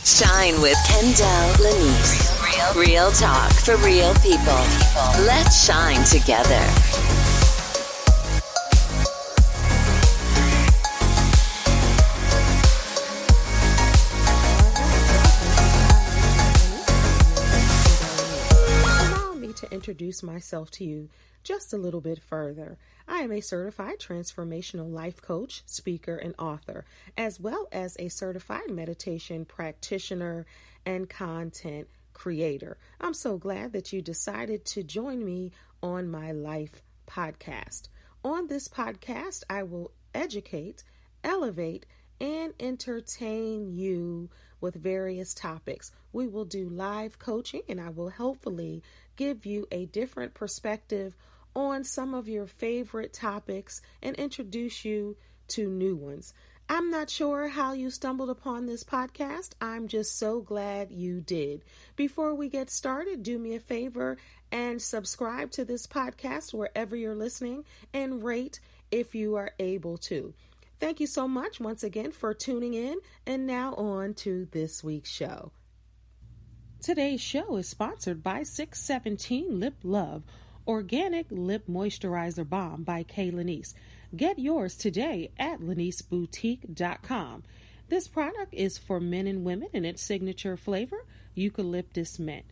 Shine with Kendell Lenice. Real talk for real people. Let's shine together. Allow me to introduce myself to you just a little bit further. I am a certified transformational life coach, speaker, and author, as well as a certified meditation practitioner and content creator. I'm so glad that you decided to join me on my life podcast. On this podcast, I will educate, elevate, and entertain you with various topics. We will do live coaching, and I will hopefully give you a different perspective on some of your favorite topics and introduce you to new ones. I'm not sure how you stumbled upon this podcast. I'm just so glad you did. Before we get started, do me a favor and subscribe to this podcast wherever you're listening and rate if you are able to. Thank you so much once again for tuning in, and now on to this week's show. Today's show is sponsored by 617 Lip Love, Organic Lip Moisturizer Balm by Kendell Lenice. Get yours today at leniceboutique.com. This product is for men and women in its signature flavor, eucalyptus mint.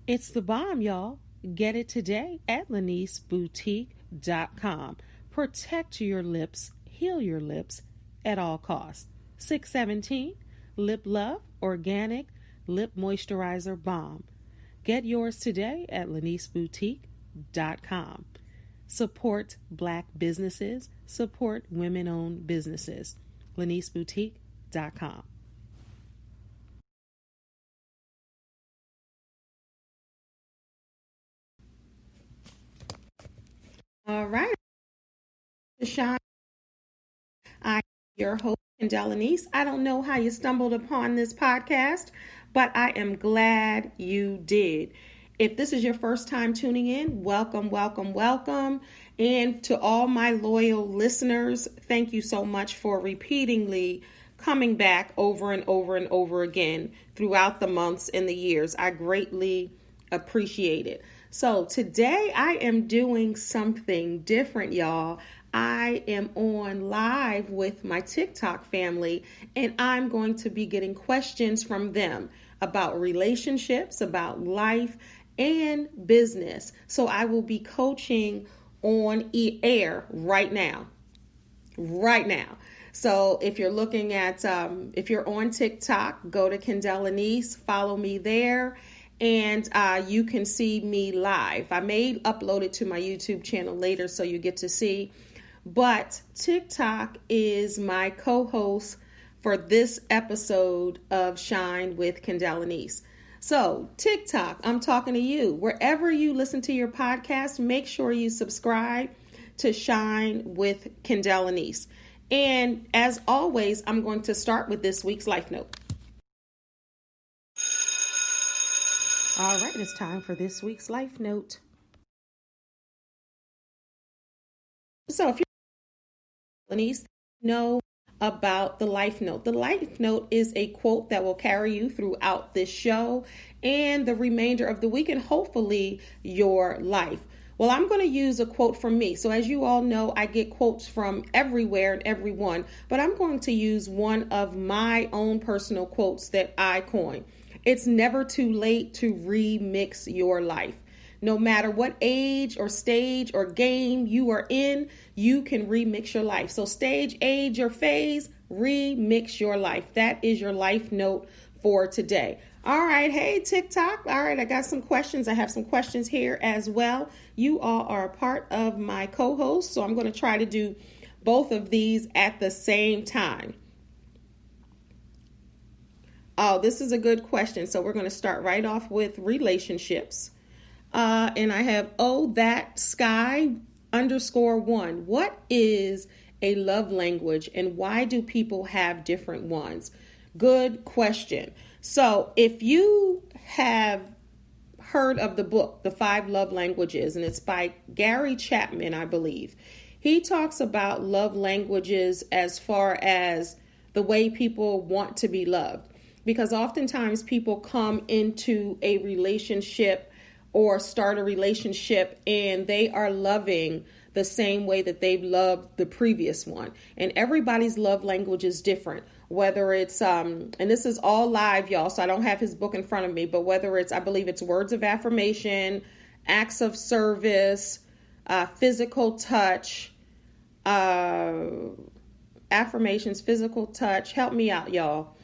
It's the bomb, y'all. Get it today at leniceboutique.com. Protect your lips, heal your lips at all costs. 617 Lip Love Organic Lip Moisturizer Balm. Get yours today at leniceboutique.com. Support Black businesses, support women-owned businesses. leniceboutique.com. All right. Shine. I'm your host, Kendell Lenice. I don't know how you stumbled upon this podcast, but I am glad you did. If this is your first time tuning in, welcome, welcome, welcome. And to all my loyal listeners, thank you so much for repeatedly coming back over and over and over again throughout the months and the years. I greatly appreciate it. So today I am doing something different, y'all. I am on live with my TikTok family, and I'm going to be getting questions from them about relationships, about life, and business. So I will be coaching on air right now. So if you're looking at, if you're on TikTok, go to Kendell Lenice, follow me there, and you can see me live. I may upload it to my YouTube channel later so you get to see, but TikTok is my co-host for this episode of Shine with Kendell Lenice. So TikTok, I'm talking to you. Wherever you listen to your podcast, make sure you subscribe to Shine with Kendell Lenice. And as always, I'm going to start with this week's Life Note. All right, it's time for this week's Life Note. So if you're Lenice, know about the Life Note. The Life Note is a quote that will carry you throughout this show and the remainder of the week and hopefully your life. Well, I'm going to use a quote from me. So as you all know, I get quotes from everywhere and everyone, but I'm going to use one of my own personal quotes that I coined. It's never too late to remix your life. No matter what age or stage or game you are in, you can remix your life. So stage, age, or phase, remix your life. That is your life note for today. All right. Hey, TikTok. All right. I got some questions. I have some questions here as well. You all are a part of my co-host, so I'm going to try to do both of these at the same time. Oh, this is a good question. So we're going to start right off with relationships. And I have, that sky _1. What is a love language and why do people have different ones? Good question. So if you have heard of the book, The 5 Love Languages, and it's by Gary Chapman, I believe, he talks about love languages as far as the way people want to be loved. because oftentimes people come into a relationship or start a relationship and they are loving the same way that they've loved the previous one. And everybody's love language is different. Whether it's, and this is all live, y'all, so I don't have his book in front of me, but whether it's, I believe it's words of affirmation, acts of service, physical touch, affirmations, physical touch, help me out, y'all.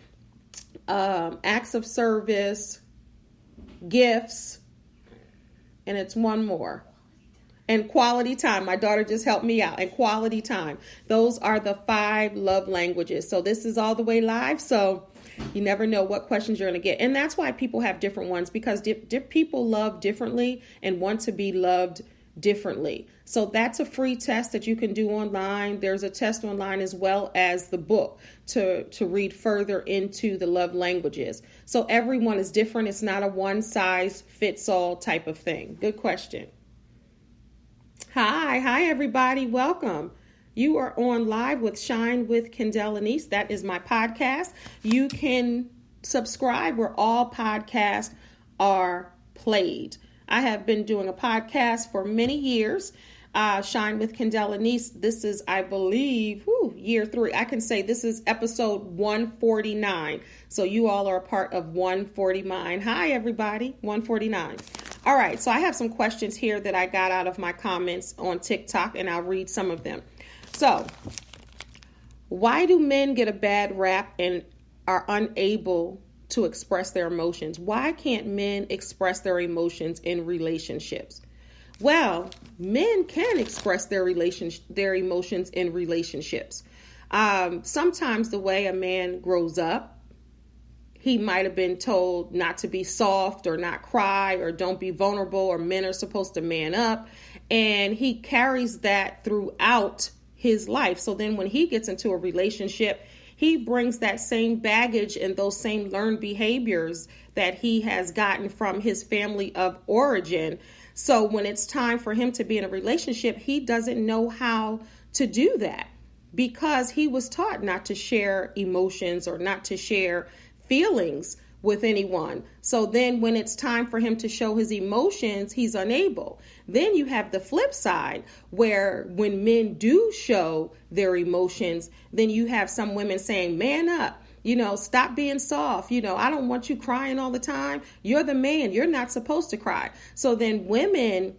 Acts of service, gifts, and it's one more. And quality time. My daughter just helped me out. And quality time. Those are the 5 love languages. So this is all the way live. So you never know what questions you're going to get. And that's why people have different ones, because people love differently and want to be loved differently. So that's a free test that you can do online. There's a test online as well as the book to read further into the love languages. So everyone is different. It's not a one size fits all type of thing. Good question. Hi, everybody. Welcome. You are on live with Shine with Kendell Lenice. That is my podcast. You can subscribe where all podcasts are played. I have been doing a podcast for many years. Shine with Kendell Lenice. This is, I believe, year 3. I can say this is episode 149. So you all are a part of 149. Hi, everybody. 149. All right. So I have some questions here that I got out of my comments on TikTok, and I'll read some of them. So, why do men get a bad rap and are unable to express their emotions? Why can't men express their emotions in relationships? Well, men can express their emotions in relationships. Sometimes the way a man grows up, he might have been told not to be soft or not cry or don't be vulnerable, or men are supposed to man up. And he carries that throughout his life. So then when he gets into a relationship, he brings that same baggage and those same learned behaviors that he has gotten from his family of origin. So when it's time for him to be in a relationship, he doesn't know how to do that because he was taught not to share emotions or not to share feelings with anyone. So then when it's time for him to show his emotions, he's unable. Then you have the flip side where when men do show their emotions, then you have some women saying, man up, stop being soft. I don't want you crying all the time. You're the man. You're not supposed to cry. So then women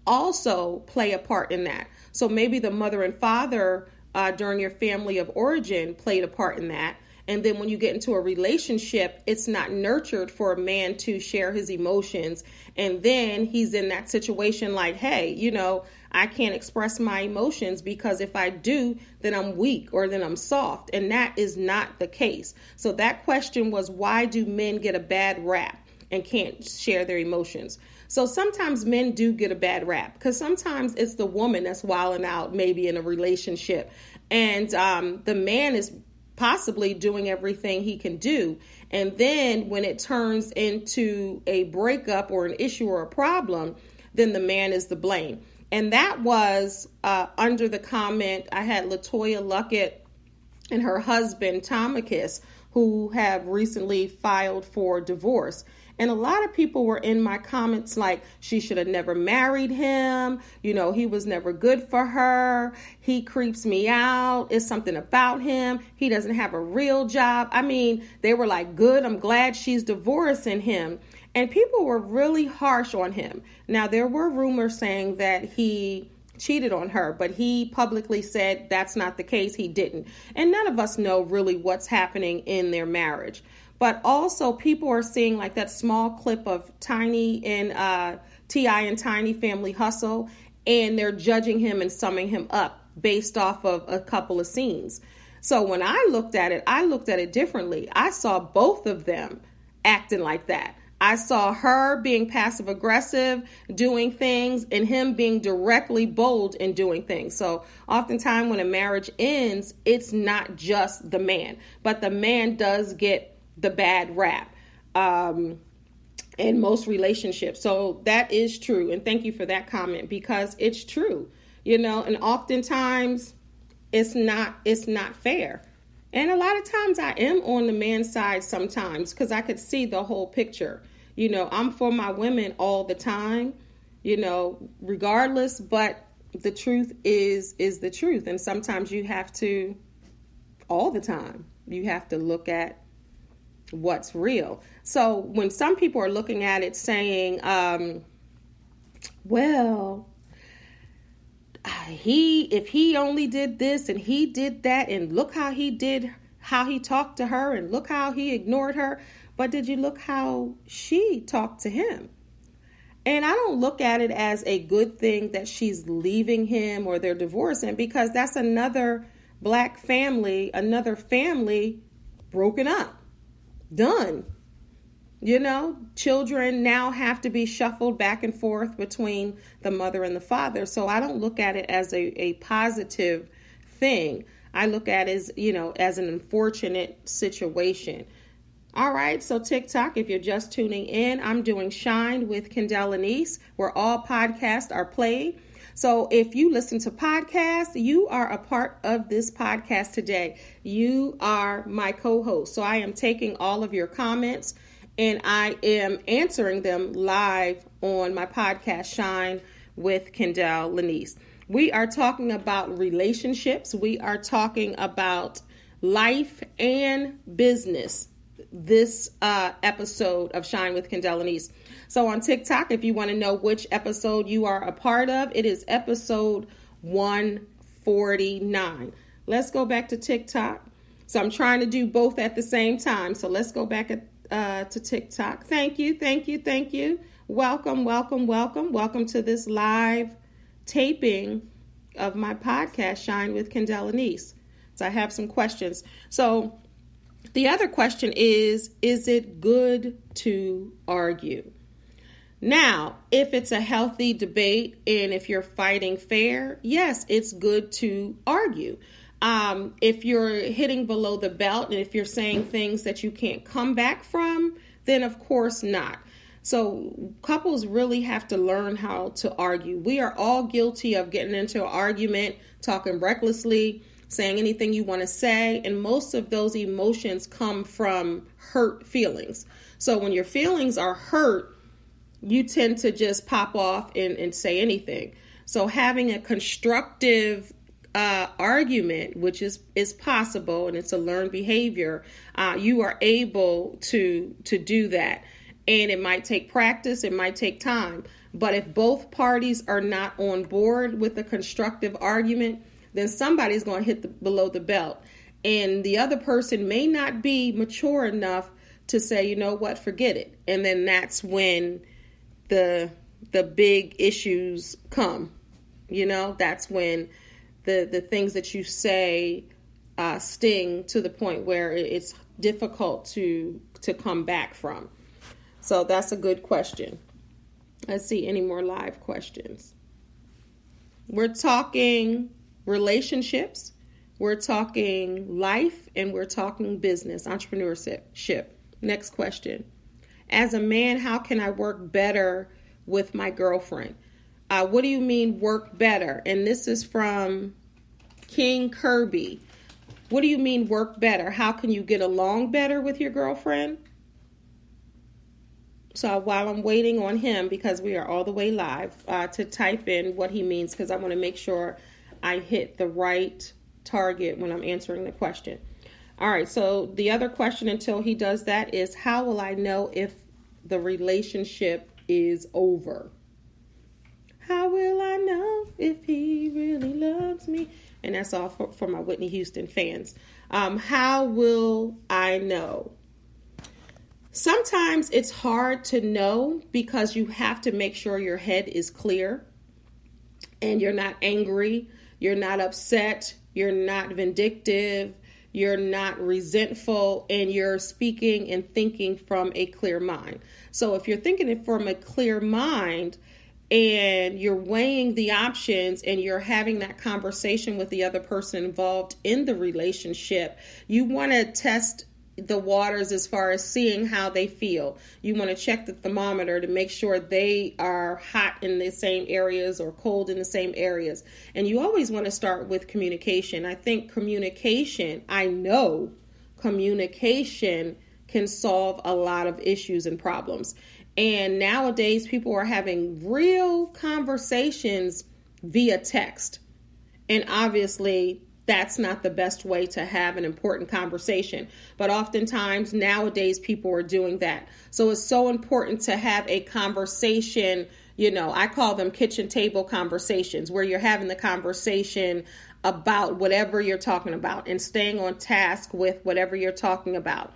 also play a part in that. So maybe the mother and father during your family of origin played a part in that. And then when you get into a relationship, it's not nurtured for a man to share his emotions. And then he's in that situation like, hey, I can't express my emotions because if I do, then I'm weak or then I'm soft. And that is not the case. So that question was, why do men get a bad rap and can't share their emotions? So sometimes men do get a bad rap because sometimes it's the woman that's wilding out, maybe in a relationship. And the man is possibly doing everything he can do. And then when it turns into a breakup or an issue or a problem, then the man is the blame. And that was under the comment. I had LaToya Luckett and her husband, Tomicus, who have recently filed for divorce. And a lot of people were in my comments like, she should have never married him. He was never good for her. He creeps me out. It's something about him. He doesn't have a real job. I mean, they were like, good, I'm glad she's divorcing him. And people were really harsh on him. Now, there were rumors saying that he cheated on her, but he publicly said that's not the case. He didn't. And none of us know really what's happening in their marriage. But also people are seeing like that small clip of Tiny and T.I. and Tiny Family Hustle, and they're judging him and summing him up based off of a couple of scenes. So when I looked at it differently. I saw both of them acting like that. I saw her being passive aggressive, doing things, and him being directly bold in doing things. So oftentimes when a marriage ends, it's not just the man, but the man does get the bad rap in most relationships. So that is true. And thank you for that comment because it's true, and oftentimes it's not fair. And a lot of times I am on the man's side sometimes because I could see the whole picture. I'm for my women all the time, regardless, but the truth is the truth. And sometimes you have to, all the time, you have to look at what's real. So when some people are looking at it saying, if he only did this and he did that, and look how he talked to her, and look how he ignored her. But did you look how she talked to him? And I don't look at it as a good thing that she's leaving him or they're divorcing, because that's another black family, another family broken up, done. Children now have to be shuffled back and forth between the mother and the father. So I don't look at it as a positive thing. I look at it as an unfortunate situation. All right, so TikTok, if you're just tuning in, I'm doing Shine with Kendell Lenice, where all podcasts are played. So if you listen to podcasts, you are a part of this podcast today. You are my co-host. So I am taking all of your comments and I am answering them live on my podcast, Shine with Kendell Lenice. We are talking about relationships. We are talking about life and business. This episode of Shine with Kendell Lenice. So on TikTok, if you want to know which episode you are a part of, it is episode 149. Let's go back to TikTok. So I'm trying to do both at the same time. So let's go back to TikTok. Thank you. Welcome to this live taping of my podcast, Shine with Kendell Lenice. So I have some questions. So the other question is it good to argue? Now, if it's a healthy debate and if you're fighting fair, yes, it's good to argue. If you're hitting below the belt and if you're saying things that you can't come back from, then of course not. So couples really have to learn how to argue. We are all guilty of getting into an argument, talking recklessly, saying anything you want to say. And most of those emotions come from hurt feelings. So when your feelings are hurt, you tend to just pop off and say anything. So having a constructive argument, which is possible, and it's a learned behavior, you are able to do that. And it might take practice, it might take time. But if both parties are not on board with a constructive argument, then somebody's going to hit below the belt. And the other person may not be mature enough to say, you know what, forget it. And then that's when the big issues come. That's when the things that you say sting to the point where it's difficult to come back from. So that's a good question. Let's see any more live questions. We're talking relationships, we're talking life, and we're talking business, entrepreneurship. Next question. As a man, how can I work better with my girlfriend? What do you mean work better? And this is from King Kirby. What do you mean work better? How can you get along better with your girlfriend? So while I'm waiting on him, because we are all the way live, to type in what he means, because I want to make sure I hit the right target when I'm answering the question. All right, so the other question until he does that is, how will I know if the relationship is over? How will I know if he really loves me? And that's all for my Whitney Houston fans. How will I know? Sometimes it's hard to know because you have to make sure your head is clear and you're not angry, you're not upset, you're not vindictive, you're not resentful, and you're speaking and thinking from a clear mind. So if you're thinking it from a clear mind and you're weighing the options and you're having that conversation with the other person involved in the relationship, you want to test the waters as far as seeing how they feel. You want to check the thermometer to make sure they are hot in the same areas or cold in the same areas. And you always want to start with communication. I think communication can solve a lot of issues and problems. And nowadays people are having real conversations via text. And obviously that's not the best way to have an important conversation. But oftentimes nowadays people are doing that. So it's so important to have a conversation, I call them kitchen table conversations, where you're having the conversation about whatever you're talking about and staying on task with whatever you're talking about.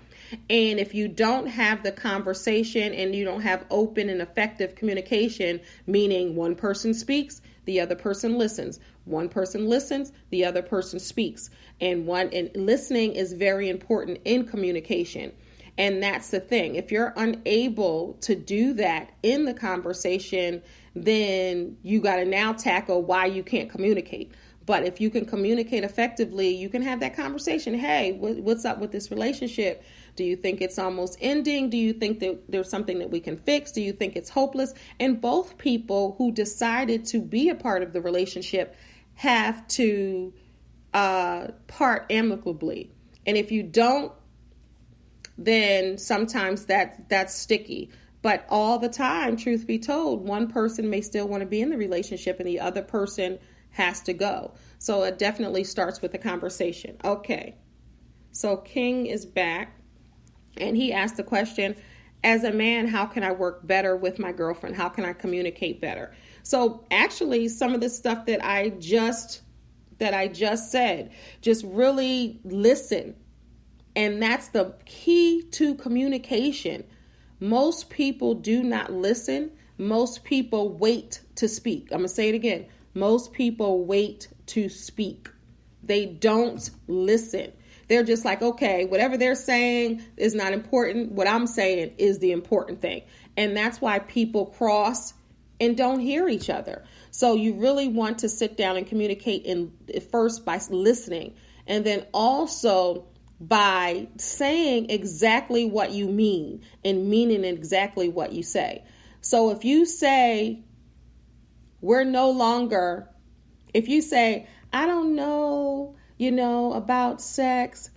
And if you don't have the conversation and you don't have open and effective communication, meaning one person speaks, the other person listens. One person listens, the other person speaks. And listening is very important in communication. And that's the thing. If you're unable to do that in the conversation, then you got to now tackle why you can't communicate. But if you can communicate effectively, you can have that conversation. Hey, what's up with this relationship? Do you think it's almost ending? Do you think that there's something that we can fix? Do you think it's hopeless? And both people who decided to be a part of the relationship have to part amicably. And if you don't, then sometimes that's sticky. But all the time, truth be told, one person may still want to be in the relationship and the other person has to go. So it definitely starts with the conversation. Okay. So King is back and he asked the question, as a man, how can I work better with my girlfriend? How can I communicate better? So actually some of the stuff that I just said, just really listen. And that's the key to communication. Most people do not listen. Most people wait to speak. I'm going to say it again. Most people wait to speak. They don't listen. They're just like, okay, whatever they're saying is not important. What I'm saying is the important thing. And that's why people cross and don't hear each other. So you really want to sit down and communicate first by listening, and then also by saying exactly what you mean and meaning exactly what you say. So if you say, if you say, I don't know, about sex,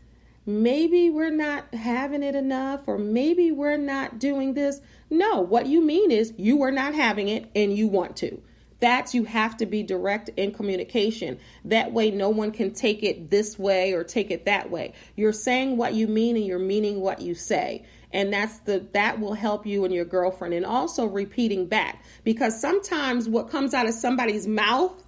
maybe we're not having it enough, or maybe we're not doing this. No, what you mean is you are not having it and you want to. You have to be direct in communication. That way, no one can take it this way or take it that way. You're saying what you mean and you're meaning what you say. And that will help you and your girlfriend. And also repeating back, because sometimes what comes out of somebody's mouth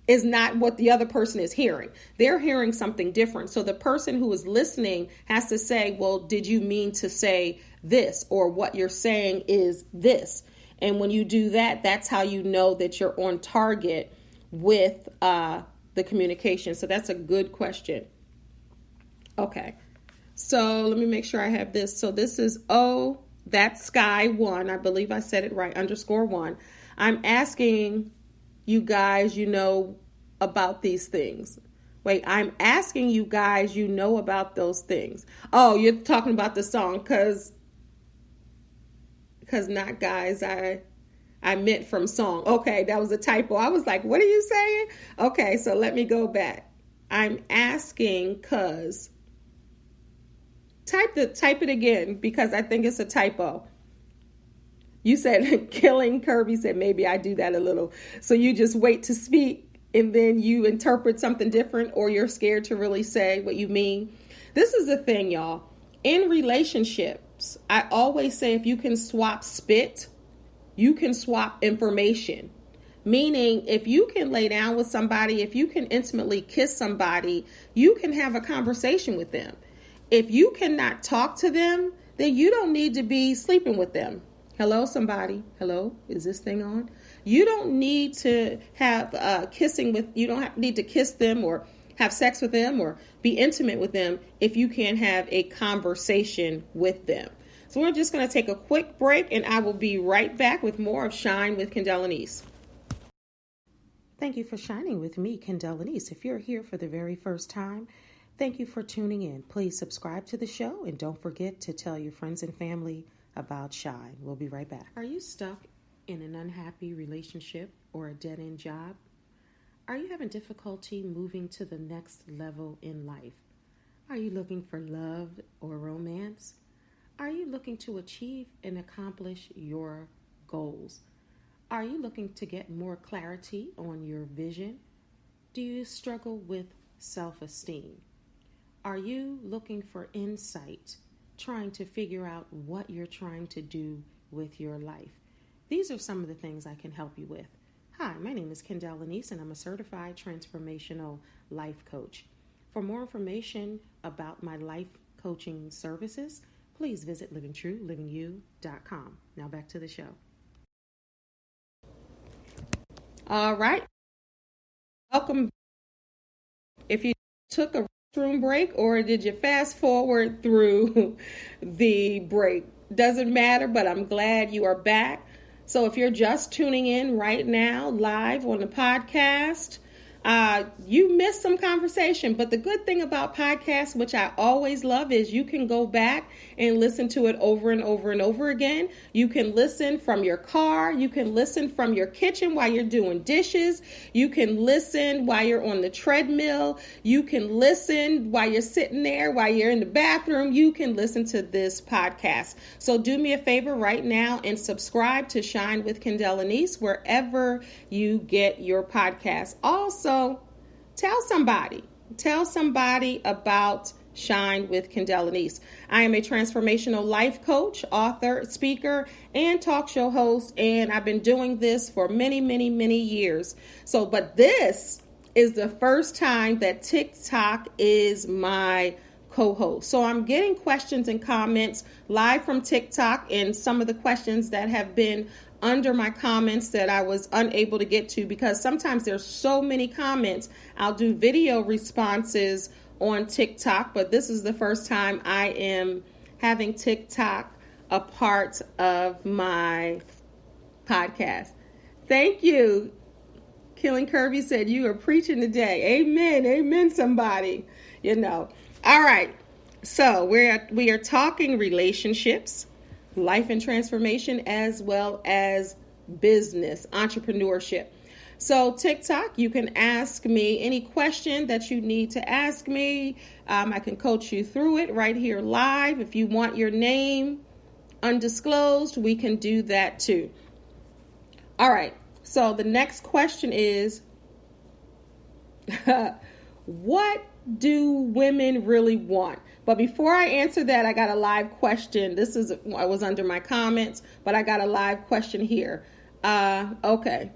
is not what the other person is hearing. They're hearing something different. So the person who is listening has to say, well, did you mean to say this? Or what you're saying is this. And when you do that, that's how you know that you're on target with the communication. So that's a good question. Okay. So let me make sure I have this. So this is that's Sky1. I believe I said it right, _1. I'm asking you guys, about these things. Wait, I'm asking you guys, about those things. Oh, you're talking about the song because not guys, I meant from song. Okay, that was a typo. I was like, what are you saying? Okay, so let me go back. I'm asking because type it again, because I think it's a typo. You said Killing Kirby said maybe I do that a little. So you just wait to speak and then you interpret something different, or you're scared to really say what you mean. This is the thing, y'all. In relationships, I always say if you can swap spit, you can swap information. Meaning, if you can lay down with somebody, if you can intimately kiss somebody, you can have a conversation with them. If you cannot talk to them, then you don't need to be sleeping with them. Hello, somebody. Hello, is this thing on? You don't need to have you don't need to kiss them or have sex with them or be intimate with them if you can't have a conversation with them. So we're just going to take a quick break, and I will be right back with more of Shine with Kendell Lenice. Thank you for shining with me, Kendell Lenice. If you're here for the very first time, Thank you for tuning in. Please subscribe to the show and don't forget to tell your friends and family about Shine. We'll be right back. Are you stuck in an unhappy relationship or a dead-end job? Are you having difficulty moving to the next level in life? Are you looking for love or romance? Are you looking to achieve and accomplish your goals? Are you looking to get more clarity on your vision? Do you struggle with self-esteem? Are you looking for insight, trying to figure out what you're trying to do with your life? These are some of the things I can help you with. Hi, my name is Kendell Lenice, and I'm a certified transformational life coach. For more information about my life coaching services, please visit livingtruelivingyou.com. Now back to the show. All right. Welcome. If you took a restroom break or did you fast forward through the break, doesn't matter, but I'm glad you are back. So if you're just tuning in right now live on the podcast, you missed some conversation, but the good thing about podcasts, which I always love, is you can go back and listen to it over and over and over again. You can listen from your car. You can listen from your kitchen while you're doing dishes. You can listen while you're on the treadmill. You can listen while you're sitting there, while you're in the bathroom. You can listen to this podcast. So do me a favor right now and subscribe to Shine with Kendell Lenice wherever you get your podcast. Also, tell somebody about Shine with Kendell Lenice. I am a transformational life coach, author, speaker, and talk show host, and I've been doing this for many, many, many years. But this is the first time that TikTok is my co-host. So I'm getting questions and comments live from TikTok, and some of the questions that have been under my comments that I was unable to get to because sometimes there's so many comments. I'll do video responses on TikTok, but this is the first time I am having TikTok a part of my podcast. Thank you. Killing Kirby said you are preaching today. Amen. Amen, somebody. All right. So we are talking relationships, life and transformation, as well as business, entrepreneurship. So TikTok, you can ask me any question that you need to ask me. I can coach you through it right here live. If you want your name undisclosed, we can do that too. All right. So the next question is, what do women really want? But before I answer that, I got a live question. I was under my comments, but I got a live question here. Okay.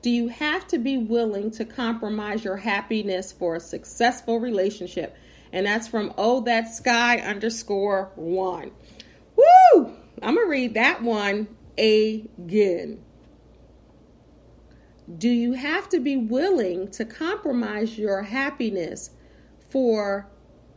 Do you have to be willing to compromise your happiness for a successful relationship? And that's from _1. Woo! I'm going to read that one again. Do you have to be willing to compromise your happiness for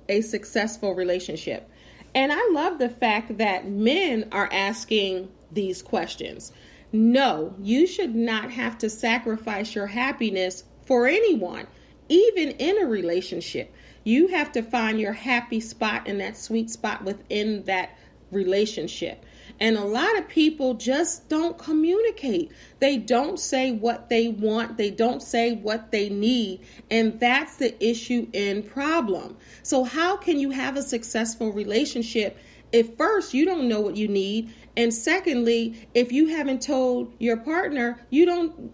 a successful relationship? And I love the fact that men are asking these questions. No, you should not have to sacrifice your happiness for anyone, even in a relationship. You have to find your happy spot and that sweet spot within that relationship. And a lot of people just don't communicate. They don't say what they want. They don't say what they need. And that's the issue and problem. So how can you have a successful relationship if first you don't know what you need? And secondly, if you haven't told your partner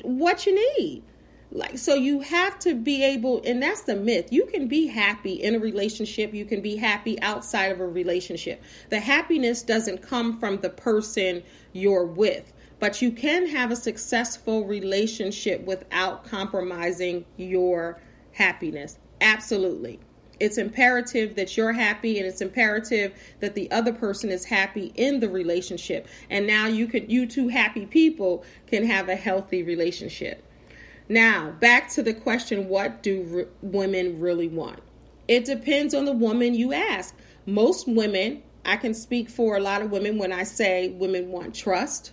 what you need? So you have to be able, and that's the myth. You can be happy in a relationship. You can be happy outside of a relationship. The happiness doesn't come from the person you're with, but you can have a successful relationship without compromising your happiness. Absolutely. It's imperative that you're happy, and it's imperative that the other person is happy in the relationship. And now you two happy people can have a healthy relationship. Now, back to the question, what do women really want? It depends on the woman you ask. Most women, I can speak for a lot of women when I say women want trust,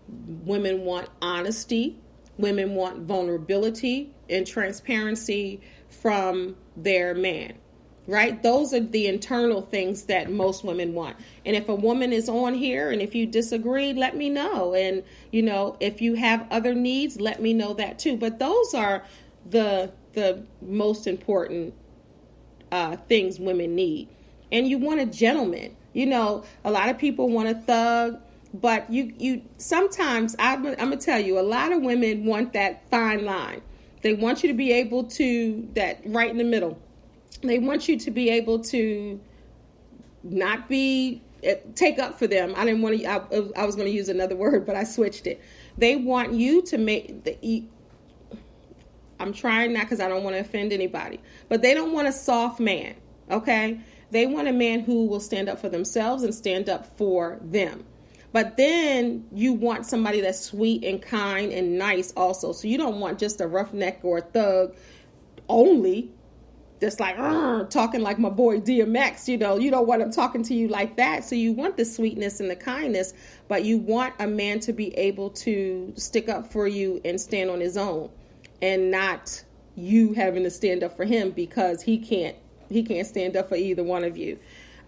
women want honesty, Women want vulnerability and transparency from their man, right? Those are the internal things that most women want. And if a woman is on here and if you disagree, let me know. And, if you have other needs, let me know that too. But those are the most important things women need. And you want a gentleman. A lot of people want a thug. But you sometimes, I'm going to tell you, a lot of women want that fine line. They want you to be able to, that right in the middle. They want you to be able to not take up for them. I didn't want to, I was going to use another word, but I switched it. They want you to I'm trying not because I don't want to offend anybody, but they don't want a soft man, okay? They want a man who will stand up for themselves and stand up for them. But then you want somebody that's sweet and kind and nice also. So you don't want just a roughneck or a thug only, just like talking like my boy DMX. You don't want him talking to you like that. So you want the sweetness and the kindness, but you want a man to be able to stick up for you and stand on his own, and not you having to stand up for him because he can't stand up for either one of you.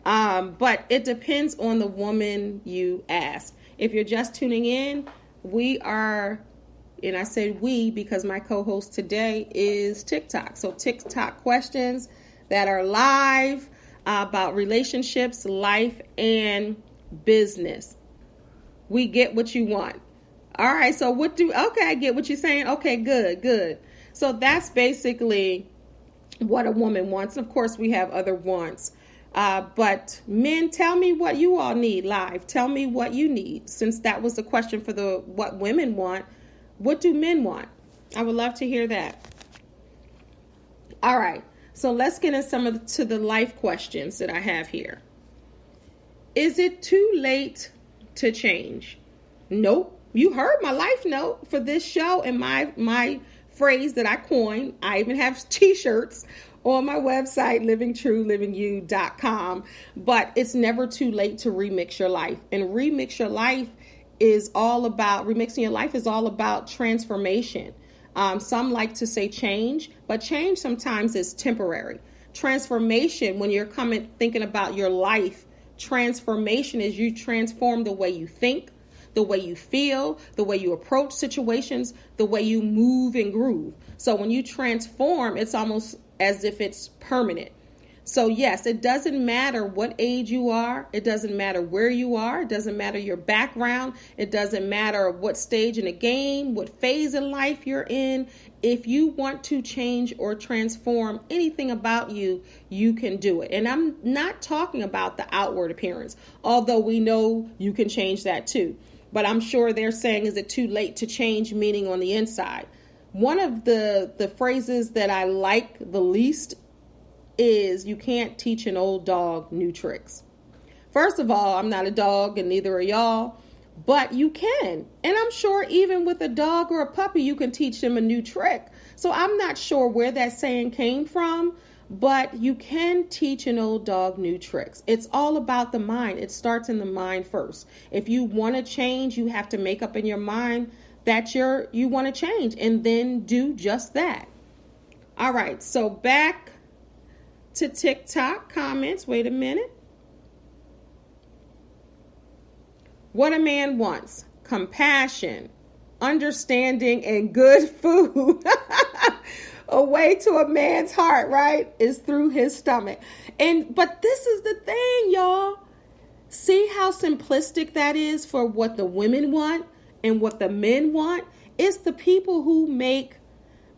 But it depends on the woman you ask. If you're just tuning in, we are, and I say we because my co-host today is TikTok. So TikTok questions that are live about relationships, life, and business. We get what you want. All right. So I get what you're saying. Okay, good. So that's basically what a woman wants. And of course, we have other wants. But men, tell me what you all need live. Tell me what you need. Since that was the question for what women want, what do men want? I would love to hear that. All right. So let's get into the life questions that I have here. Is it too late to change? Nope. You heard my life note for this show and my phrase that I coined. I even have t-shirts on my website, livingtruelivingyou.com. But it's never too late to remix your life. And remixing your life is all about transformation. Some like to say change, but change sometimes is temporary. Transformation, when you're thinking about your life, transformation is you transform the way you think, the way you feel, the way you approach situations, the way you move and groove. So when you transform, it's almost as if it's permanent. So yes, it doesn't matter what age you are. It doesn't matter where you are. It doesn't matter your background. It doesn't matter what stage in the game, what phase in life you're in. If you want to change or transform anything about you, you can do it. And I'm not talking about the outward appearance, although we know you can change that too. But I'm sure they're saying, is it too late to change, meaning on the inside? One of the phrases that I like the least is you can't teach an old dog new tricks. First of all, I'm not a dog and neither are y'all, but you can. And I'm sure even with a dog or a puppy, you can teach them a new trick. So I'm not sure where that saying came from, but you can teach an old dog new tricks. It's all about the mind. It starts in the mind first. If you want to change, you have to make up in your mind that you want to change and then do just that. All right, so back to TikTok comments. Wait a minute. What a man wants: compassion, understanding, and good food. A way to a man's heart, right, is through his stomach. But this is the thing, y'all. See how simplistic that is for what the women want and what the men want? It's the people who make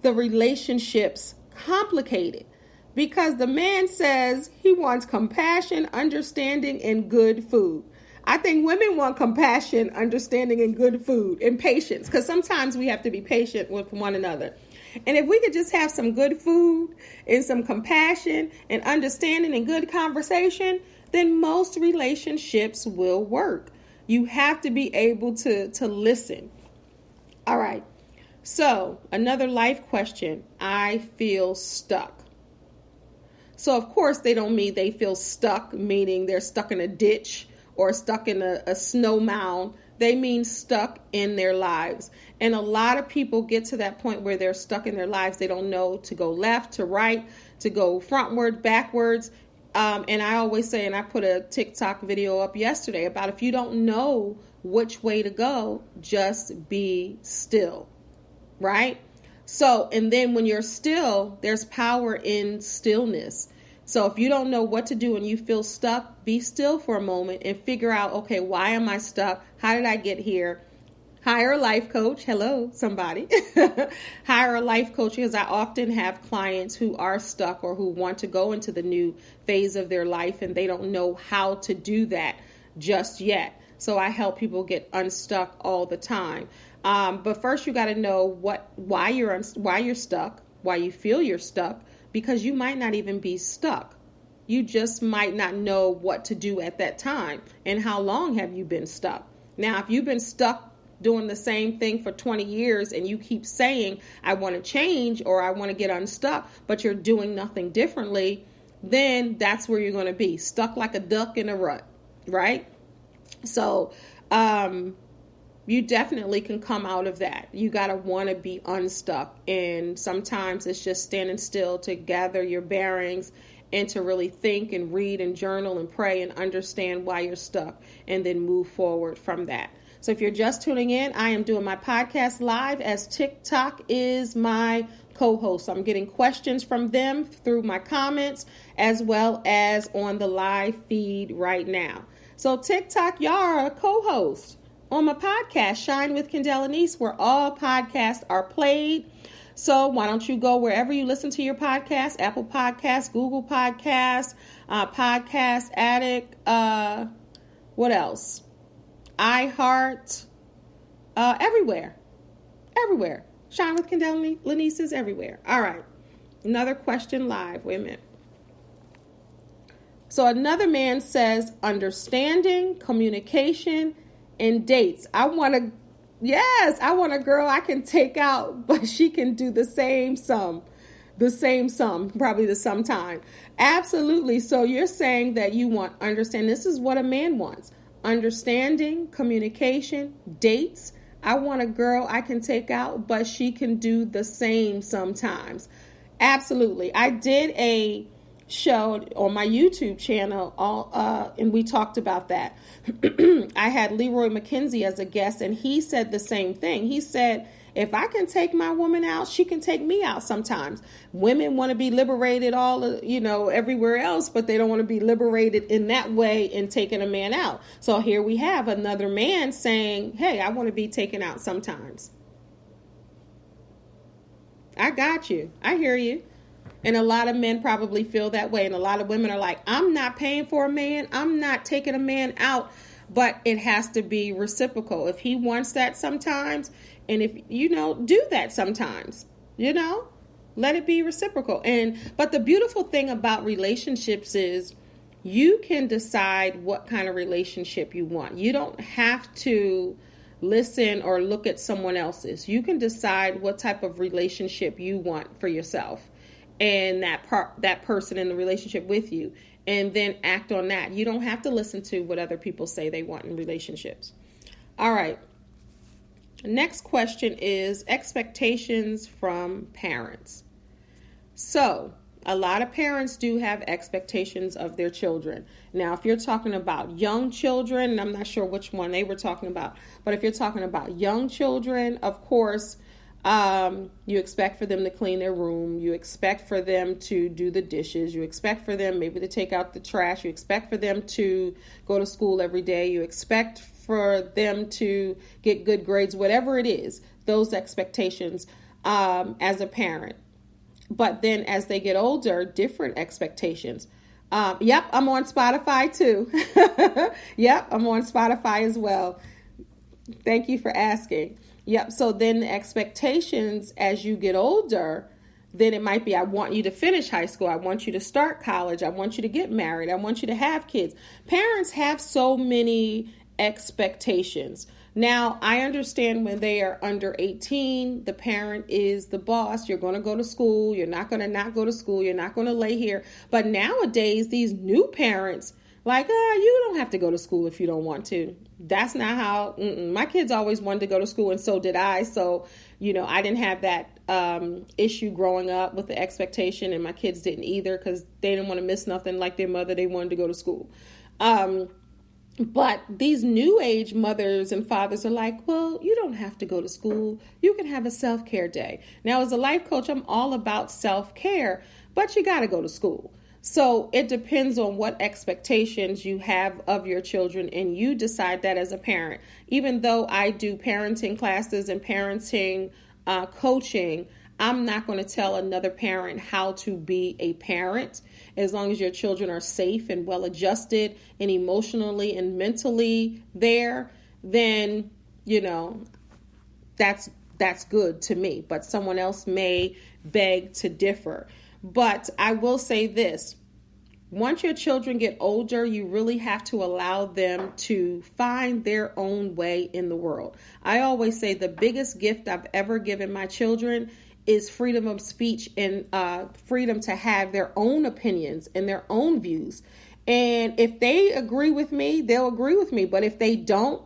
the relationships complicated. Because the man says he wants compassion, understanding, and good food. I think women want compassion, understanding, and good food, and patience. Because sometimes we have to be patient with one another. And if we could just have some good food and some compassion and understanding and good conversation, then most relationships will work. You have to be able to listen. All right. So another life question. I feel stuck. So, of course, they don't mean they feel stuck, meaning they're stuck in a ditch or stuck in a snow mound. They mean stuck in their lives. And a lot of people get to that point where they're stuck in their lives. They don't know to go left, to right, to go frontward, backwards. And I always say, and I put a TikTok video up yesterday about if you don't know which way to go, just be still, right? So, and then when you're still, there's power in stillness. So if you don't know what to do and you feel stuck, be still for a moment and figure out, okay, why am I stuck? How did I get here? Hire a life coach. Hello, somebody. Hire a life coach, because I often have clients who are stuck or who want to go into the new phase of their life and they don't know how to do that just yet. So I help people get unstuck all the time. But first you got to know why you're stuck, why you feel you're stuck, because you might not even be stuck. You just might not know what to do at that time. And how long have you been stuck? Now, if you've been stuck doing the same thing for 20 years and you keep saying, I want to change or I want to get unstuck, but you're doing nothing differently, then that's where you're going to be stuck like a duck in a rut, right? So, you definitely can come out of that. You got to want to be unstuck. And sometimes it's just standing still to gather your bearings and to really think and read and journal and pray and understand why you're stuck and then move forward from that. So if you're just tuning in, I am doing my podcast live as TikTok is my co-host. I'm getting questions from them through my comments as well as on the live feed right now. So TikTok, y'all are a co-host on my podcast, Shine with Kendell Lenice, where all podcasts are played. So why don't you go wherever you listen to your podcast, Apple Podcasts, Google Podcasts, Podcast Addict, what else? iHeart, everywhere. Shine with Kendell Lenice is everywhere. All right. Another question live. Wait a minute. So another man says understanding, communication, and dates. I want a girl I can take out, but she can do the same sum, probably the sum time. Absolutely. So you're saying that you want understanding. This is what a man wants. Understanding, communication, dates. I want a girl I can take out, but she can do the same sometimes. Absolutely. I did a show on my YouTube channel, and we talked about that. I had Leroy McKenzie as a guest, and he said the same thing. He said, if I can take my woman out, she can take me out sometimes. Women want to be liberated everywhere else, but they don't want to be liberated in that way in taking a man out. So here we have another man saying, hey, I want to be taken out sometimes. I got you. I hear you. And a lot of men probably feel that way. And a lot of women are like, I'm not paying for a man. I'm not taking a man out. But it has to be reciprocal. If he wants that sometimes, and if, do that sometimes, let it be reciprocal. But the beautiful thing about relationships is you can decide what kind of relationship you want. You don't have to listen or look at someone else's. You can decide what type of relationship you want for yourself and that person in the relationship with you, and then act on that. You don't have to listen to what other people say they want in relationships. All right. Next question is expectations from parents. So a lot of parents do have expectations of their children. Now, if you're talking about young children, and I'm not sure which one they were talking about, but if you're talking about young children, of course, you expect for them to clean their room. You expect for them to do the dishes. You expect for them maybe to take out the trash. You expect for them to go to school every day. You expect for them to get good grades, whatever it is, those expectations as a parent. But then as they get older, different expectations. Yep, I'm on Spotify too. Yep, I'm on Spotify as well. Thank you for asking. Yep. So then the expectations as you get older, then it might be, I want you to finish high school. I want you to start college. I want you to get married. I want you to have kids. Parents have so many expectations. Now, I understand when they are under 18, the parent is the boss. You're going to go to school. You're not going to not go to school. You're not going to lay here. But nowadays, these new parents, like, you don't have to go to school if you don't want to. That's not how, my kids always wanted to go to school, and so did I. So, I didn't have that issue growing up with the expectation, and my kids didn't either, because they didn't want to miss nothing like their mother. They wanted to go to school. But these new age mothers and fathers are like, well, you don't have to go to school. You can have a self-care day. Now, as a life coach, I'm all about self-care, but you got to go to school. So it depends on what expectations you have of your children, and you decide that as a parent. Even though I do parenting classes and parenting coaching, I'm not going to tell another parent how to be a parent. As long as your children are safe and well adjusted and emotionally and mentally there, then, that's good to me. But someone else may beg to differ. But I will say this. Once your children get older, you really have to allow them to find their own way in the world. I always say the biggest gift I've ever given my children is freedom of speech and freedom to have their own opinions and their own views. And if they agree with me, they'll agree with me. But if they don't,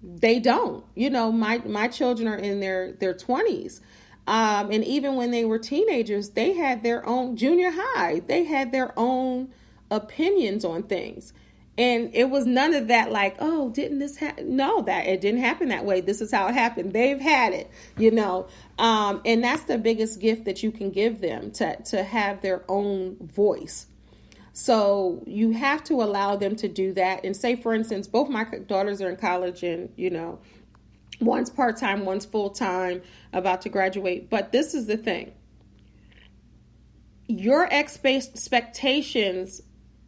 they don't. My children are in their 20s. And even when they were teenagers, they had their own junior high. They had their own opinions on things. And it was none of that like, oh, didn't this happen? No, that it didn't happen that way. This is how it happened. They've had it, and that's the biggest gift that you can give them, to have their own voice. So you have to allow them to do that. And say, for instance, both my daughters are in college, and, one's part-time, one's full-time, about to graduate. But this is the thing. Your expectations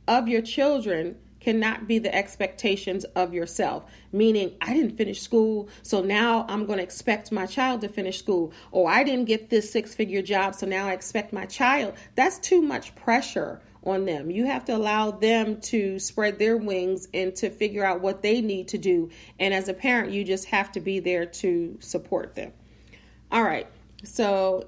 of your children cannot be the expectations of yourself. Meaning, I didn't finish school, so now I'm going to expect my child to finish school. Or I didn't get this 6-figure job, so now I expect my child. That's too much pressure on them. You have to allow them to spread their wings and to figure out what they need to do. And as a parent, you just have to be there to support them. All right. So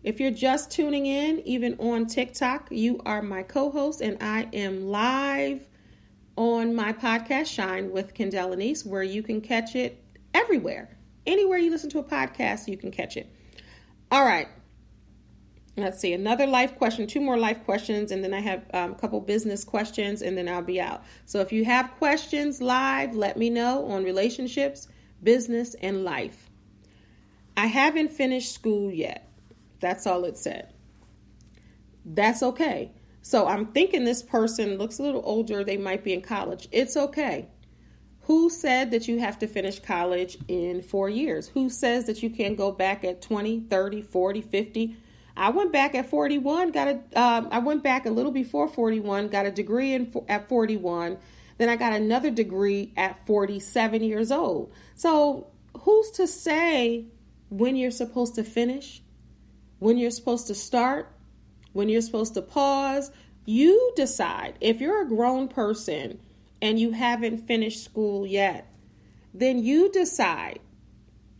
if you're just tuning in, even on TikTok, you are my co-host, and I am live on my podcast, Shine with Kendell Lenice, where you can catch it everywhere. Anywhere you listen to a podcast, you can catch it. All right. Let's see, another life question, 2 more life questions, and then I have a couple business questions, and then I'll be out. So if you have questions live, let me know on relationships, business, and life. I haven't finished school yet. That's all it said. That's okay. So I'm thinking this person looks a little older. They might be in college. It's okay. Who said that you have to finish college in 4 years? Who says that you can't go back at 20, 30, 40, 50? I went back at 41, I went back a little before 41, got a degree at 41. Then I got another degree at 47 years old. So who's to say when you're supposed to finish, when you're supposed to start, when you're supposed to pause? You decide. If you're a grown person and you haven't finished school yet, then you decide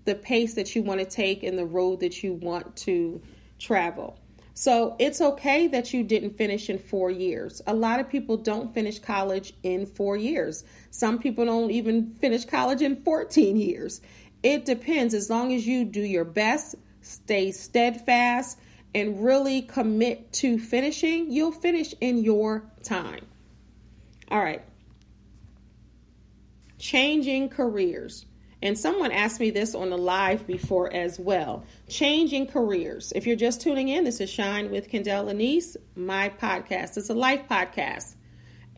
the pace that you want to take and the road that you want to travel. So it's okay that you didn't finish in 4 years. A lot of people don't finish college in 4 years. Some people don't even finish college in 14 years. It depends. As long as you do your best, stay steadfast, and really commit to finishing, you'll finish in your time. All right. Changing careers. And someone asked me this on the live before as well. Changing careers. If you're just tuning in, this is Shine with Kendell Lenice, my podcast. It's a life podcast.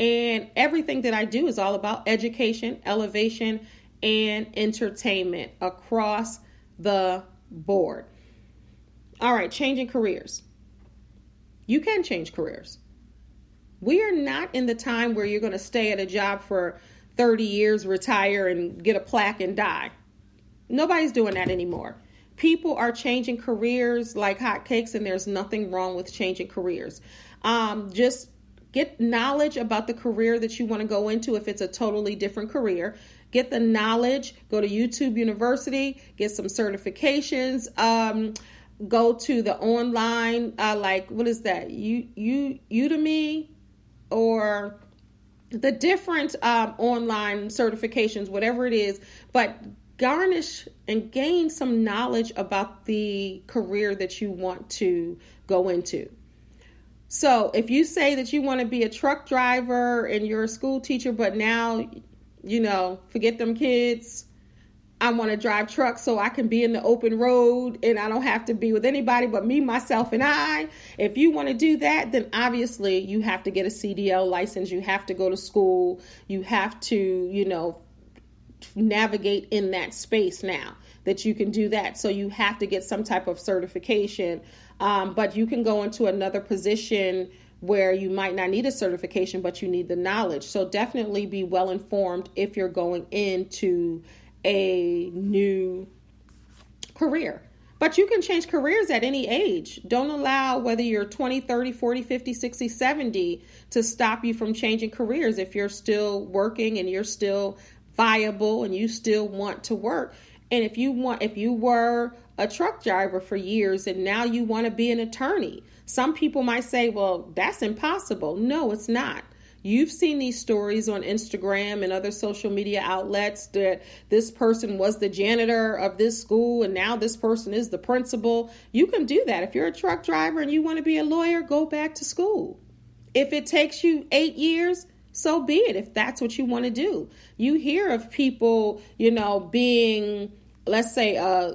And everything that I do is all about education, elevation, and entertainment across the board. All right, changing careers. You can change careers. We are not in the time where you're going to stay at a job for 30 years, retire, and get a plaque and die. Nobody's doing that anymore. People are changing careers like hotcakes, and there's nothing wrong with changing careers. Just get knowledge about the career that you want to go into if it's a totally different career. Get the knowledge. Go to YouTube University. Get some certifications. Go to the online, what is that? Udemy, or the different online certifications, whatever it is, but garnish and gain some knowledge about the career that you want to go into. So if you say that you want to be a truck driver and you're a school teacher, but now, forget them kids. I want to drive trucks so I can be in the open road and I don't have to be with anybody but me, myself, and I. If you want to do that, then obviously you have to get a CDL license. You have to go to school. You have to, navigate in that space now that you can do that. So you have to get some type of certification. But you can go into another position where you might not need a certification, but you need the knowledge. So definitely be well informed if you're going into a new career. But you can change careers at any age. Don't allow whether you're 20, 30, 40, 50, 60, 70 to stop you from changing careers. If you're still working and you're still viable and you still want to work. And if you were a truck driver for years and now you want to be an attorney, some people might say, well, that's impossible. No, it's not. You've seen these stories on Instagram and other social media outlets that this person was the janitor of this school and now this person is the principal. You can do that. If you're a truck driver and you want to be a lawyer, go back to school. If it takes you 8 years, so be it, if that's what you want to do. You hear of people, being, let's say, a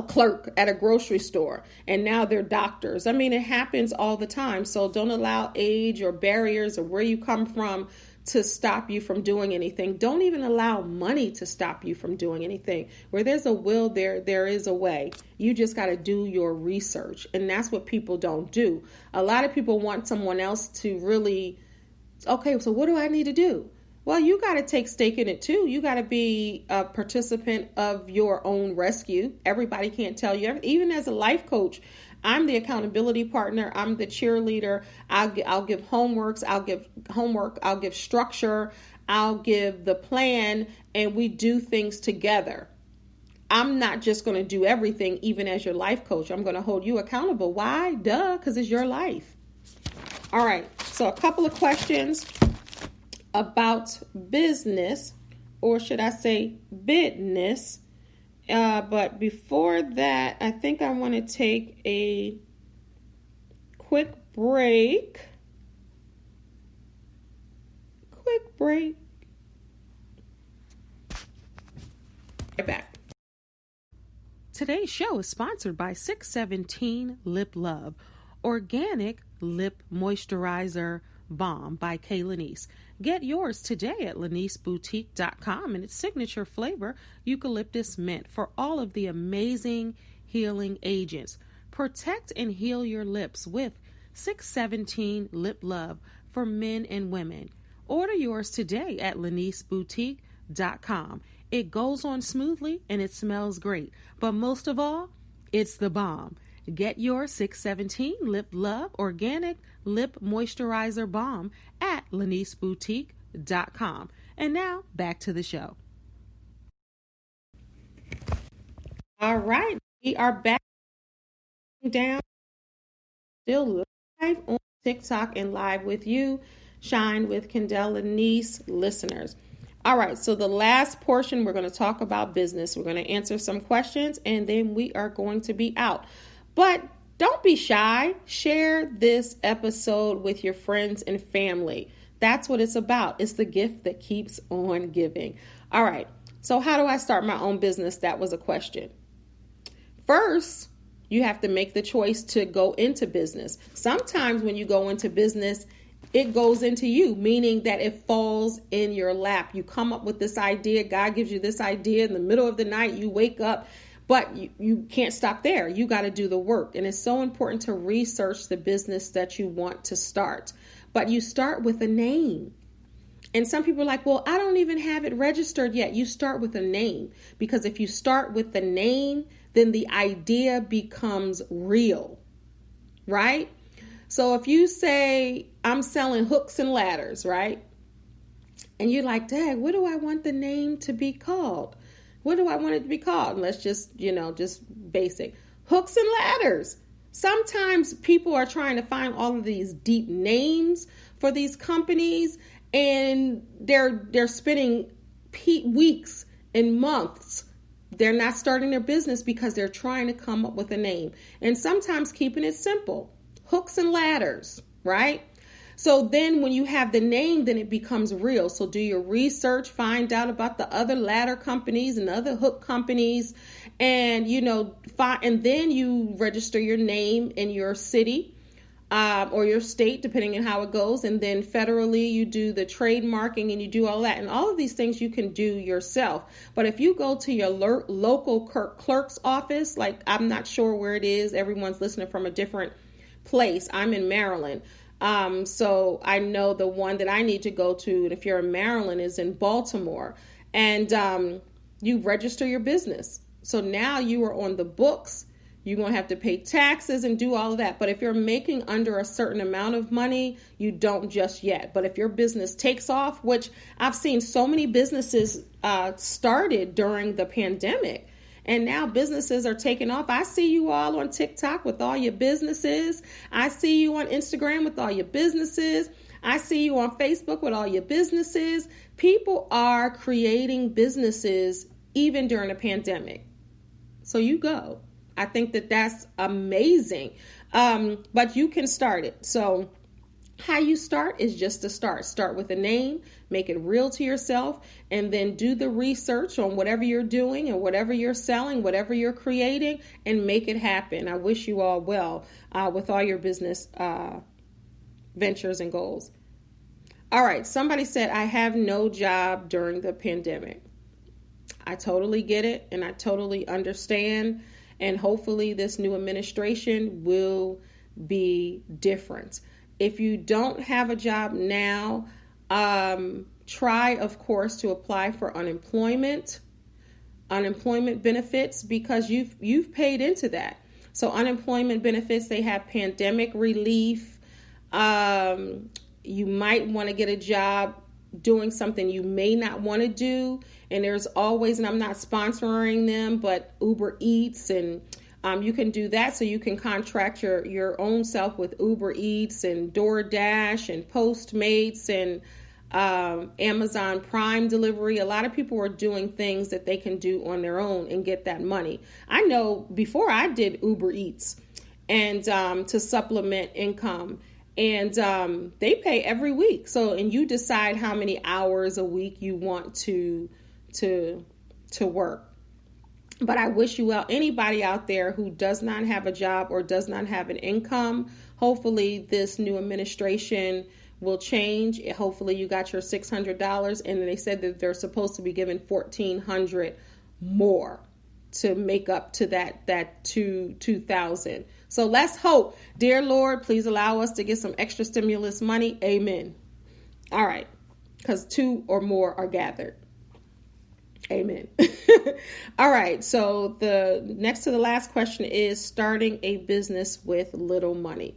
clerk at a grocery store, and now they're doctors. I mean, it happens all the time. So don't allow age or barriers or where you come from to stop you from doing anything. Don't even allow money to stop you from doing anything. Where there's a will, there is a way. You just got to do your research. And that's what people don't do. A lot of people want someone else to really, okay, so what do I need to do? Well, you got to take stake in it too. You got to be a participant of your own rescue. Everybody can't tell you. Even as a life coach, I'm the accountability partner. I'm the cheerleader. I'll give homeworks. I'll give structure. I'll give the plan, and we do things together. I'm not just going to do everything, even as your life coach. I'm going to hold you accountable. Why? Duh, because it's your life. All right. So a couple of questions about business, or should I say business. But before that, I think I want to take a quick break. Right back. Today's show is sponsored by 617 Lip Love, organic lip moisturizer balm by Kendell Lenice. Get yours today at leniceboutique.com, and its signature flavor, eucalyptus mint, for all of the amazing healing agents. Protect and heal your lips with 617 Lip Love for men and women. Order yours today at leniceboutique.com. It goes on smoothly and it smells great, but most of all, it's the bomb. Get your 617 Lip Love organic lip moisturizer balm at leniceboutique.com. And now back to the show. All right, we are back down, still live on TikTok and live with you, Shine with Kendell Lenice listeners. All right, so the last portion, we're going to talk about business. We're going to answer some questions, and then we are going to be out. But don't be shy. Share this episode with your friends and family. That's what it's about. It's the gift that keeps on giving. All right. So how do I start my own business? That was a question. First, you have to make the choice to go into business. Sometimes when you go into business, it goes into you, meaning that it falls in your lap. You come up with this idea. God gives you this idea in the middle of the night. You wake up. But you can't stop there. You got to do the work. And it's so important to research the business that you want to start. But you start with a name. And some people are like, well, I don't even have it registered yet. You start with a name. Because if you start with the name, then the idea becomes real. Right? So if you say, I'm selling hooks and ladders, right? And you're like, Dad, what do I want the name to be called? What do I want it to be called? And let's just basic. Hooks and ladders. Sometimes people are trying to find all of these deep names for these companies, and they're spending weeks and months. They're not starting their business because they're trying to come up with a name. And sometimes keeping it simple, hooks and ladders, right? So then when you have the name, then it becomes real. So do your research, find out about the other ladder companies and other hook companies, and, and then you register your name in your city or your state, depending on how it goes. And then federally, you do the trademarking and you do all that. And all of these things you can do yourself. But if you go to your local clerk's office, like I'm not sure where it is, everyone's listening from a different place. I'm in Maryland. So I know the one that I need to go to, and if you're in Maryland, is in Baltimore. And you register your business. So now you are on the books. You're going to have to pay taxes and do all of that. But if you're making under a certain amount of money, you don't just yet. But if your business takes off, which I've seen so many businesses started during the pandemic, and now businesses are taking off. I see you all on TikTok with all your businesses. I see you on Instagram with all your businesses. I see you on Facebook with all your businesses. People are creating businesses even during the pandemic. So you go. I think that that's amazing. But you can start it. So how you start is just to start. Start with a name, make it real to yourself, and then do the research on whatever you're doing and whatever you're selling, whatever you're creating, and make it happen. I wish you all well with all your business ventures and goals. All right. Somebody said, I have no job during the pandemic. I totally get it, and I totally understand. And hopefully this new administration will be different. If you don't have a job now, try, of course, to apply for unemployment benefits, because you've paid into that. So unemployment benefits, they have pandemic relief. You might want to get a job doing something you may not want to do. And there's always, and I'm not sponsoring them, but Uber Eats, and you can do that. So you can contract your own self with Uber Eats and DoorDash and Postmates and Amazon Prime delivery. A lot of people are doing things that they can do on their own and get that money. I know before I did Uber Eats and to supplement income, and they pay every week. So, and you decide how many hours a week you want to work. But I wish you well. Anybody out there who does not have a job or does not have an income, hopefully this new administration will change. Hopefully you got your $600, and they said that they're supposed to be giving $1,400 more to make up to that $2,000. So let's hope. Dear Lord, please allow us to get some extra stimulus money. Amen. All right. Because 2 or more are gathered. Amen. All right. So the next to the last question is starting a business with little money.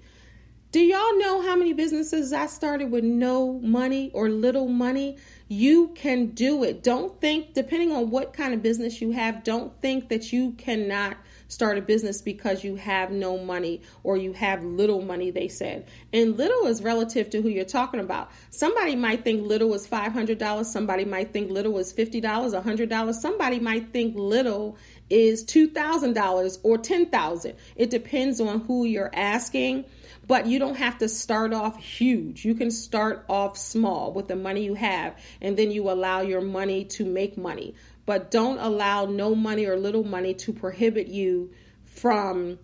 Do y'all know how many businesses I started with no money or little money? You can do it. Don't think, depending on what kind of business you have, don't think that you cannot start a business because you have no money or you have little money, they said. And little is relative to who you're talking about. Somebody might think little is $500. Somebody might think little is $50, $100. Somebody might think little is $2,000 or $10,000. It depends on who you're asking. But you don't have to start off huge. You can start off small with the money you have, and then you allow your money to make money. But don't allow no money or little money to prohibit you from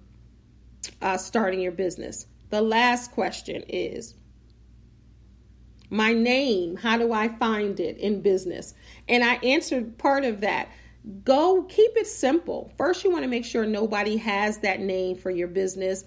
starting your business. The last question is, my name, how do I find it in business? And I answered part of that. Go keep it simple. First, you want to make sure nobody has that name for your business.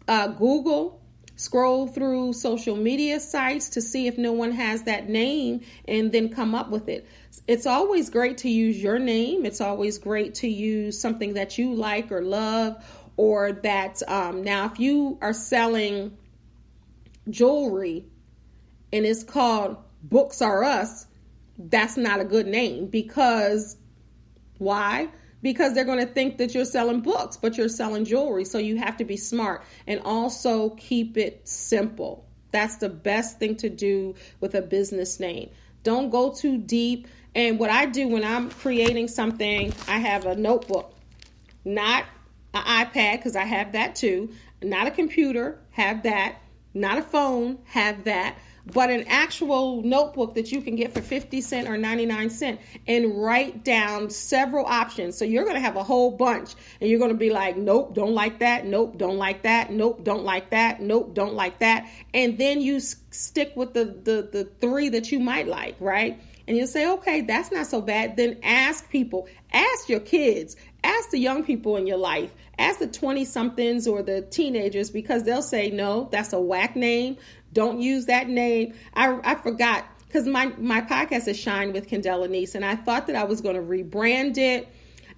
Google, scroll through social media sites to see if no one has that name, and then come up with it. It's always great to use your name. It's always great to use something that you like or love, or that now if you are selling jewelry and it's called Books Are Us, that's not a good name. Because why? Because they're going to think that you're selling books, but you're selling jewelry. So you have to be smart and also keep it simple. That's the best thing to do with a business name. Don't go too deep. And what I do when I'm creating something, I have a notebook, not an iPad, because I have that too, not a computer, have that, not a phone, have that, but an actual notebook that you can get for 50 cents or 99 cents, and write down several options. So you're going to have a whole bunch, and you're going to be like, nope, don't like that. Nope, don't like that. Nope, don't like that. Nope, don't like that. And then you stick with the three that you might like, right? And you'll say, okay, that's not so bad. Then ask people, ask your kids, ask the young people in your life, ask the 20-somethings or the teenagers, because they'll say, no, that's a whack name. Don't use that name. I forgot, because my podcast is Shine with Kendell Lenice, and I thought that I was going to rebrand it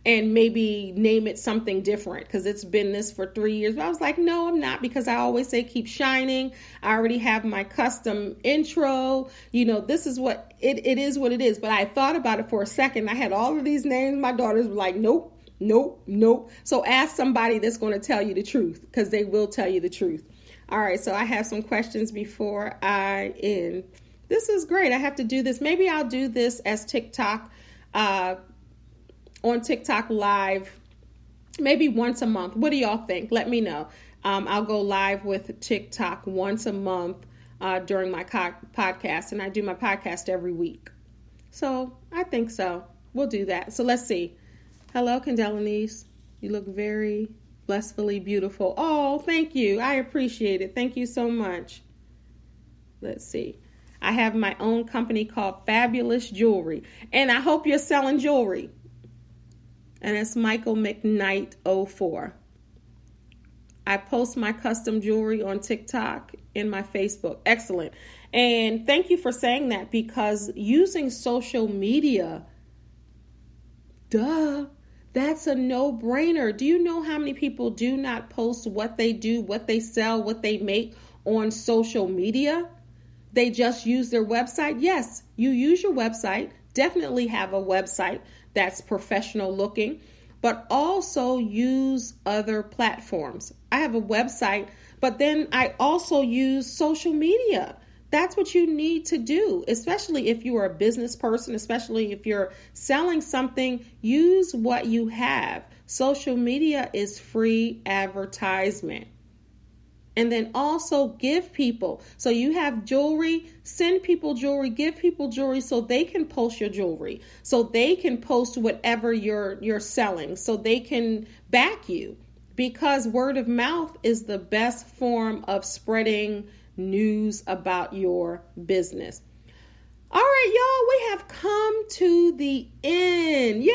and maybe name it something different, because it's been this for 3 years. But I was like, no, I'm not, because I always say keep shining. I already have my custom intro. This is what it is what it is. But I thought about it for a second. I had all of these names. My daughters were like, nope, nope, nope. So ask somebody that's going to tell you the truth, because they will tell you the truth. All right, so I have some questions before I end. This is great. I have to do this. Maybe I'll do this as TikTok, on TikTok live, maybe once a month. What do y'all think? Let me know. I'll go live with TikTok once a month during my podcast, and I do my podcast every week. So I think so. We'll do that. So let's see. Hello, Kendell Lenice. You look very blissfully beautiful. Oh, thank you. I appreciate it. Thank you so much. Let's see. I have my own company called Fabulous Jewelry, and I hope you're selling jewelry. And it's Michael McKnight 04. I post my custom jewelry on TikTok and my Facebook. Excellent. And thank you for saying that, because using social media, that's a no-brainer. Do you know how many people do not post what they do, what they sell, what they make on social media? They just use their website. Yes, you use your website. Definitely have a website that's professional looking, but also use other platforms. I have a website, but then I also use social media. That's what you need to do, especially if you are a business person, especially if you're selling something. Use what you have. Social media is free advertisement. And then also give people. So you have jewelry, send people jewelry, give people jewelry so they can post your jewelry, so they can post whatever you're selling, so they can back you, because word of mouth is the best form of spreading news about your business. All right, y'all, we have come to the end. Yay!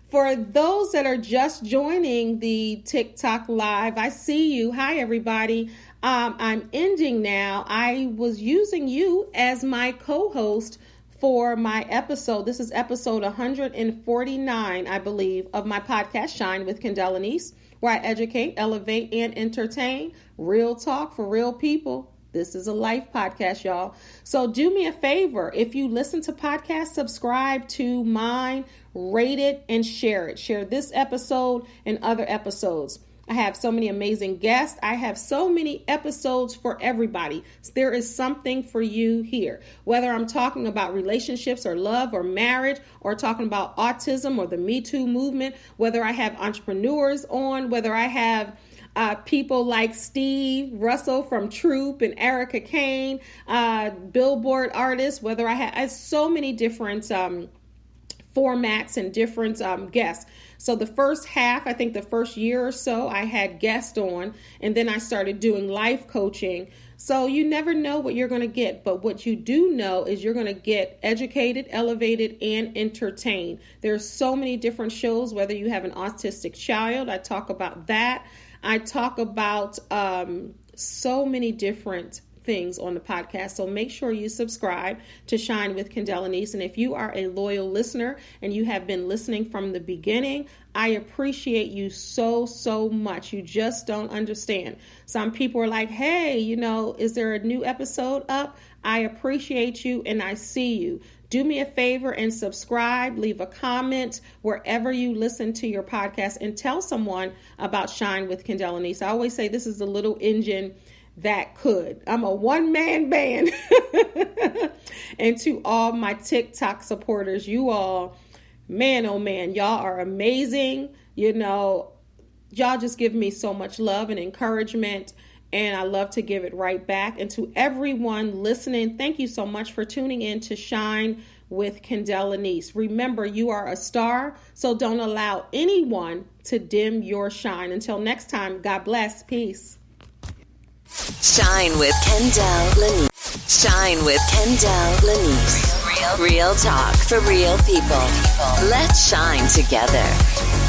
For those that are just joining the TikTok live, I see you. Hi, everybody. I'm ending now. I was using you as my co-host for my episode. This is episode 149, I believe, of my podcast, Shine with Kendell Lenice, where I educate, elevate, and entertain. Real talk for real people. This is a life podcast, y'all. So do me a favor. If you listen to podcasts, subscribe to mine, rate it, and share it. Share this episode and other episodes. I have so many amazing guests. I have so many episodes for everybody. There is something for you here. Whether I'm talking about relationships or love or marriage, or talking about autism or the Me Too movement, whether I have entrepreneurs on, whether I have people like Steve Russell from Troop and Erica Kane, billboard artists, whether I have so many different formats and different guests. So the first half, I think the first year or so, I had guests on, and then I started doing life coaching. So you never know what you're going to get, but what you do know is you're going to get educated, elevated, and entertained. There's so many different shows, whether you have an autistic child, I talk about that. I talk about so many different things on the podcast. So make sure you subscribe to Shine with Kendell Lenice. And if you are a loyal listener and you have been listening from the beginning, I appreciate you so, so much. You just don't understand. Some people are like, hey, is there a new episode up? I appreciate you and I see you. Do me a favor and subscribe, leave a comment wherever you listen to your podcast, and tell someone about Shine with Kendell Lenice. I always say this is the little engine that could. I'm a one-man band. And to all my TikTok supporters, you all, man, oh man, y'all are amazing. Y'all just give me so much love and encouragement, and I love to give it right back. And to everyone listening, thank you so much for tuning in to Shine with Kendell Lenice. Remember, you are a star, so don't allow anyone to dim your shine. Until next time, God bless. Peace. Shine with Kendell Lenice. Shine with Kendell Lenice. Real talk for real people. Let's shine together.